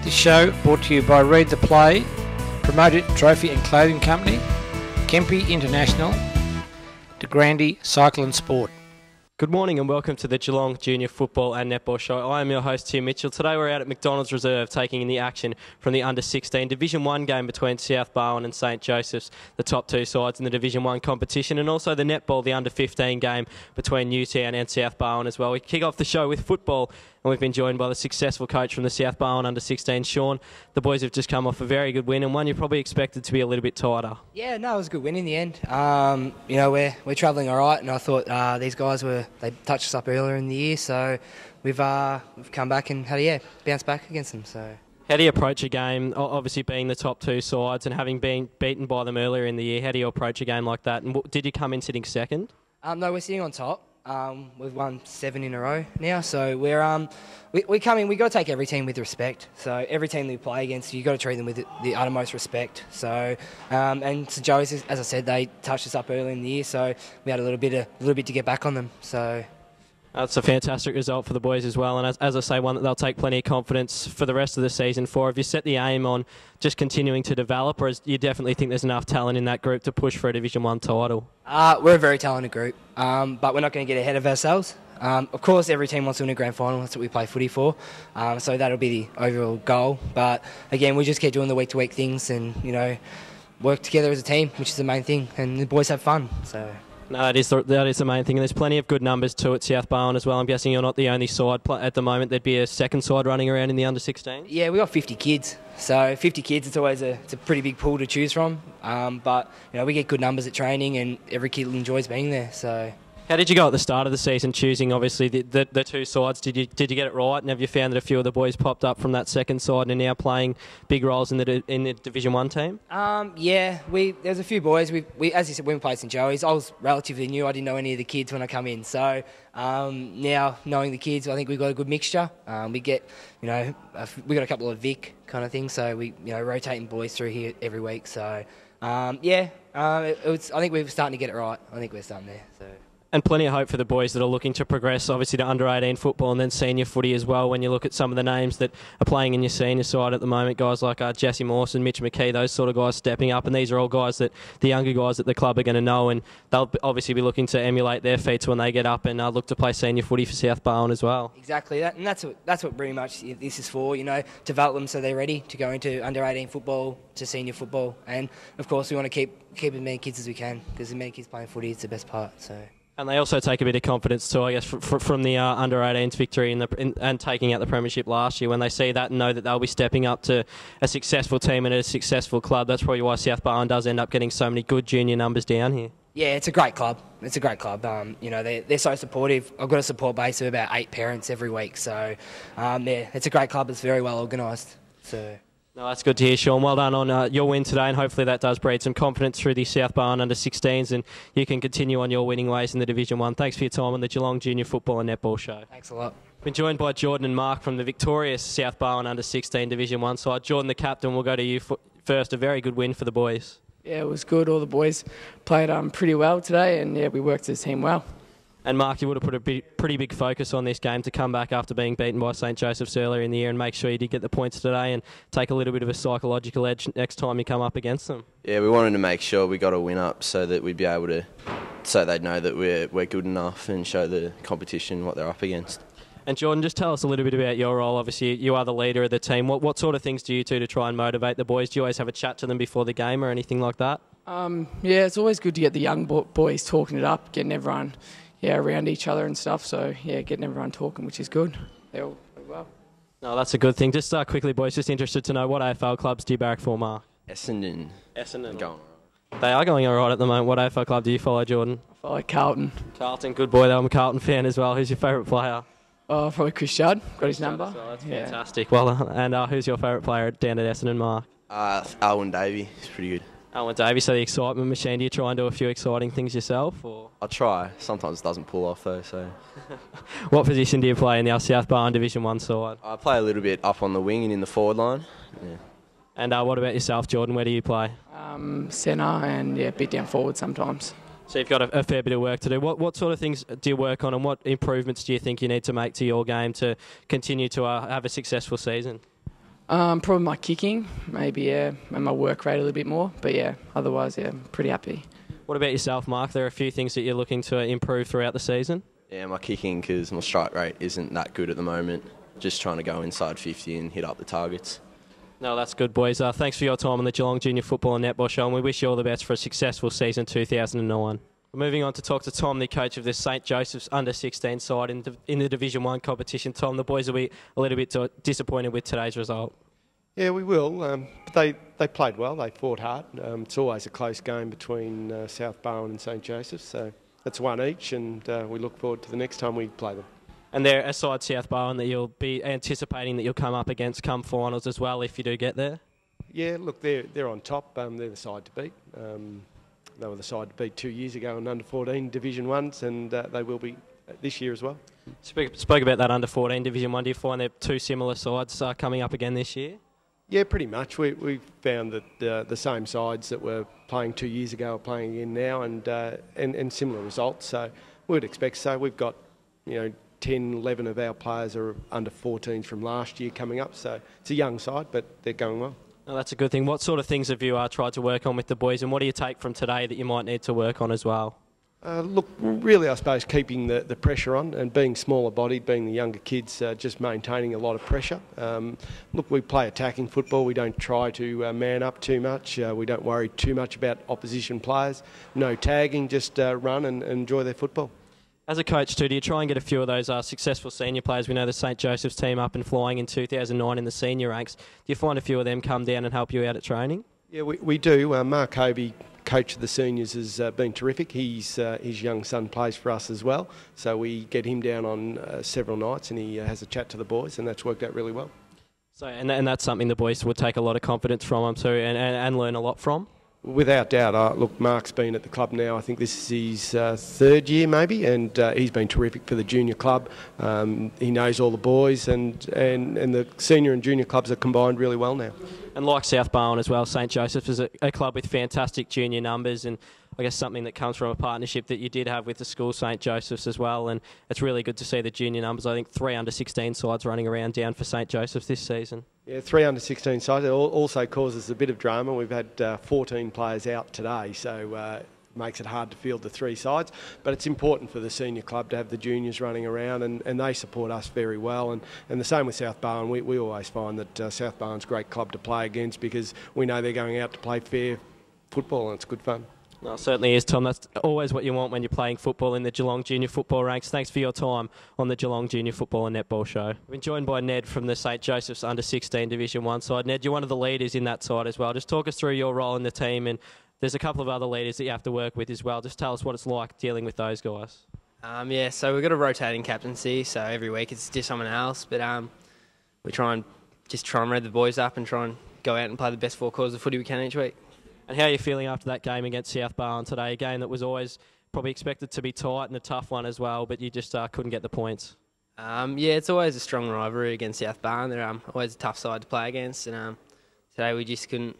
This show brought to you by Read the Play, Promoted Trophy and Clothing Company, Kempe International, De Grande Cycle and Sport. Good morning and welcome to the Geelong Junior Football and Netball Show. I am your host, Tim Mitchell. Today we're out at McDonald's Reserve taking in the action from the Under-16 Division 1 game between South Barwon and St Joseph's, the top two sides in the Division 1 competition, and also the netball, the Under-15 game between Newtown and South Barwon as well. We kick off the show with football, and we've been joined by the successful coach from the South Barwon Under-16, Sean. The boys have just come off a very good win, and one you probably expected to be a little bit tighter. Yeah, no, it was a good win in the end. We're travelling all right, and I thought these guys they touched us up earlier in the year, so we've come back and bounced back against them. So. How do you approach a game, obviously being the top two sides and having been beaten by them earlier in the year? How do you approach a game like that? And did you come in sitting second? No, we're sitting on top. We've won 7 in a row now, so we come in. We got to take every team with respect. So every team that we play against, you got to treat them with the uttermost respect. So and St Joe's, as I said, they touched us up early in the year, so we had a little bit to get back on them. So. That's a fantastic result for the boys as well, and as I say, one that they'll take plenty of confidence for the rest of the season for. Have you set the aim on just continuing to develop, or do you definitely think there's enough talent in that group to push for a Division 1 title? We're a very talented group, but we're not going to get ahead of ourselves. Of course, every team wants to win a grand final. That's what we play footy for. So that'll be the overall goal. But again, we just keep doing the week-to-week things and, work together as a team, which is the main thing, and the boys have fun. So. No, that is the main thing. And there's plenty of good numbers too at South Barwon as well. I'm guessing you're not the only side at the moment. There'd be a second side running around in the Under-16. Yeah, we got 50 kids. So 50 kids, it's always it's a pretty big pool to choose from. But we get good numbers at training, and every kid enjoys being there. So. How did you go at the start of the season, choosing obviously the two sides? Did you get it right, and have you found that a few of the boys popped up from that second side and are now playing big roles in the Division 1 team? Yeah, there's a few boys. We as you said, when we played St Joey's, I was relatively new. I didn't know any of the kids when I come in. So now knowing the kids, I think we've got a good mixture. We get we got a couple of Vic kind of things, so we rotating boys through here every week. So I think we're starting to get it right. I think we're starting there. So. And plenty of hope for the boys that are looking to progress, obviously, to under-18 football and then senior footy as well. When you look at some of the names that are playing in your senior side at the moment, guys like Jesse Mawson, Mitch McKee, those sort of guys stepping up. And these are all guys that the younger guys at the club are going to know, and they'll obviously be looking to emulate their feats when they get up and look to play senior footy for South Barwon as well. Exactly, and that's what pretty much this is for. Develop them so they're ready to go into under-18 football, to senior football, and of course we want to keep as many kids as we can, because as many kids playing footy, it's the best part. So. And they also take a bit of confidence too, I guess, from the under-18s victory and taking out the premiership last year. When they see that and know that they'll be stepping up to a successful team and a successful club, that's probably why South Barwon does end up getting so many good junior numbers down here. Yeah, it's a great club. It's a great club. They're so supportive. I've got a support base of about 8 parents every week. So, it's a great club. It's very well organised. So. No, that's good to hear, Sean. Well done on your win today, and hopefully that does breed some confidence through the South Barwon Under-16s, and you can continue on your winning ways in the Division 1. Thanks for your time on the Geelong Junior Football and Netball Show. Thanks a lot. Been joined by Jordan and Mark from the victorious South Barwon Under-16 Division 1 side. Jordan, the captain, we'll go to you first. A very good win for the boys. Yeah, it was good. All the boys played pretty well today, and we worked as a team well. And Mark, you would have put a pretty big focus on this game to come back after being beaten by St Joseph's earlier in the year and make sure you did get the points today and take a little bit of a psychological edge next time you come up against them. Yeah, we wanted to make sure we got a win up so that we'd be able to, so they'd know that we're good enough and show the competition what they're up against. And Jordan, just tell us a little bit about your role. Obviously, you are the leader of the team. What sort of things do you do to try and motivate the boys? Do you always have a chat to them before the game or anything like that? Yeah, it's always good to get the young boys talking it up, getting everyone around each other and stuff. So, getting everyone talking, which is good. They all play well. No, that's a good thing. Just quickly, boys, just interested to know, what AFL clubs do you barrack for, Mark? Essendon. Going. They are going all right at the moment. What AFL club do you follow, Jordan? I follow Carlton. Carlton, good boy. I'm a Carlton fan as well. Who's your favourite player? Oh, probably Chris Judd. Got his number. Well, that's fantastic. Well, and who's your favourite player down at Essendon, Mark? Alwyn Davey. He's pretty good. Alwyn Davey, so the excitement machine. Do you try and do a few exciting things yourself? Or? I try. Sometimes it doesn't pull off though. So. What position do you play in the South Barwon Division 1 side? I play a little bit up on the wing and in the forward line. Yeah. And what about yourself, Jordan? Where do you play? Centre and a bit down forward sometimes. So you've got a fair bit of work to do. What sort of things do you work on, and what improvements do you think you need to make to your game to continue to have a successful season? Probably my kicking, maybe, yeah, and my work rate a little bit more. But yeah, otherwise, yeah, I'm pretty happy. What about yourself, Mark? There are a few things that you're looking to improve throughout the season? Yeah, my kicking, because my strike rate isn't that good at the moment. Just trying to go inside 50 and hit up the targets. No, that's good, boys. Thanks for your time on the Geelong Junior Football and Netball Show, and we wish you all the best for a successful season 2009. We're moving on to talk to Tom, the coach of the St Joseph's under-16 side in the Division 1 competition. Tom, the boys will be a little bit disappointed with today's result. Yeah, we will. But they played well. They fought hard. It's always a close game between South Barwon and St Joseph's, so that's one each, and we look forward to the next time we play them. And they're aside South Barwon that you'll be anticipating that you'll come up against come finals as well if you do get there? Yeah, look, they're on top. They're the side to beat. They were the side to beat 2 years ago in under-14 Division 1s, and they will be this year as well. Spoke about that under-14 Division 1. Do you find they're two similar sides coming up again this year? Yeah, pretty much. We found that the same sides that were playing 2 years ago are playing again now, and similar results. So we'd expect so. We've got 10, 11 of our players are under 14s from last year coming up. So it's a young side, but they're going well. Oh, that's a good thing. What sort of things have you tried to work on with the boys, and what do you take from today that you might need to work on as well? Look, really, I suppose keeping the pressure on and being smaller bodied, being the younger kids, just maintaining a lot of pressure. Look, we play attacking football. We don't try to man up too much. We don't worry too much about opposition players. No tagging, just run and enjoy their football. As a coach too, do you try and get a few of those successful senior players? We know the St Joseph's team up and flying in 2009 in the senior ranks. Do you find a few of them come down and help you out at training? Yeah, we do. Mark Hobie, coach of the seniors, has been terrific. His young son plays for us as well, so we get him down on several nights and he has a chat to the boys, and that's worked out really well. So, and that's something the boys would take a lot of confidence from him too, and learn a lot from? Without doubt. Look, Mark's been at the club now, I think this is his third year maybe, and he's been terrific for the junior club. He knows all the boys, and the senior and junior clubs are combined really well now. And like South Barwon as well, St Joseph's is a club with fantastic junior numbers, and I guess something that comes from a partnership that you did have with the school, St Joseph's as well, and it's really good to see the junior numbers. I think 3 under-16 sides running around down for St Joseph's this season. Yeah, 3 under-16 sides. It also causes a bit of drama. We've had 14 players out today, so it makes it hard to field the 3 sides. But it's important for the senior club to have the juniors running around, and they support us very well. And the same with South Barwon. We always find that South Barwon's a great club to play against because we know they're going out to play fair football, and it's good fun. No, it certainly is, Tom. That's always what you want when you're playing football in the Geelong Junior Football ranks. Thanks for your time on the Geelong Junior Football and Netball Show. We've been joined by Ned from the St Joseph's Under-16 Division 1 side. Ned, you're one of the leaders in that side as well. Just talk us through your role in the team, and there's a couple of other leaders that you have to work with as well. Just tell us what it's like dealing with those guys. Yeah, so we've got a rotating captaincy, so every week it's just someone else, but we try and read the boys up and try and go out and play the best 4 quarters of footy we can each week. And how are you feeling after that game against South Barwon today? A game that was always probably expected to be tight and a tough one as well, but you just couldn't get the points. Yeah, it's always a strong rivalry against South Barwon. They're always a tough side to play against, and today we just couldn't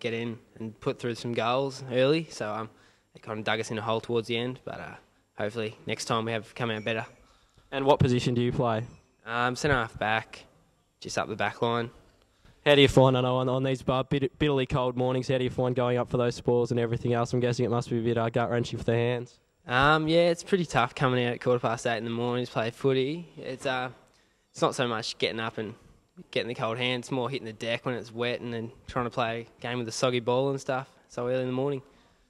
get in and put through some goals early, so it kind of dug us in a hole towards the end, but hopefully next time we have come out better. And what position do you play? Centre half back, just up the back line. How do you find, I know, on these bitterly cold mornings, how do you find going up for those spoils and everything else? I'm guessing it must be a bit gut-wrenching for the hands. Yeah, it's pretty tough coming out at 8:15 in the morning to play footy. It's not so much getting up and getting the cold hands, it's more hitting the deck when it's wet and then trying to play a game with a soggy ball and stuff so early in the morning.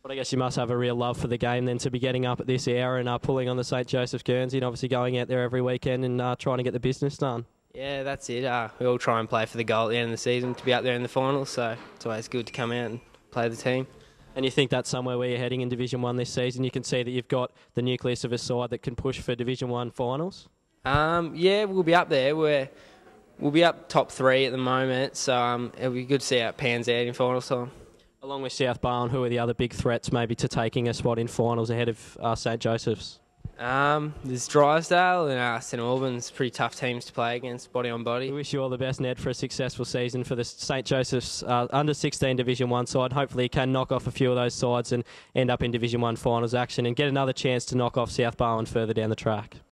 But I guess you must have a real love for the game then to be getting up at this hour and pulling on the St Joseph's Guernsey and obviously going out there every weekend and trying to get the business done. Yeah, that's it. We all try and play for the goal at the end of the season to be out there in the finals, so it's always good to come out and play the team. And you think that's somewhere where you're heading in Division 1 this season? You can see that you've got the nucleus of a side that can push for Division 1 finals? Yeah, we'll be up there. We'll be up top 3 at the moment, so it'll be good to see how it pans out in finals time. Along with South Barwon, who are the other big threats maybe to taking a spot in finals ahead of St Joseph's? There's Drysdale and St Albans, pretty tough teams to play against, body on body. We wish you all the best, Ned, for a successful season for the St Joseph's Under-16 Division 1 side. Hopefully you can knock off a few of those sides and end up in Division 1 finals action and get another chance to knock off South Barwon further down the track.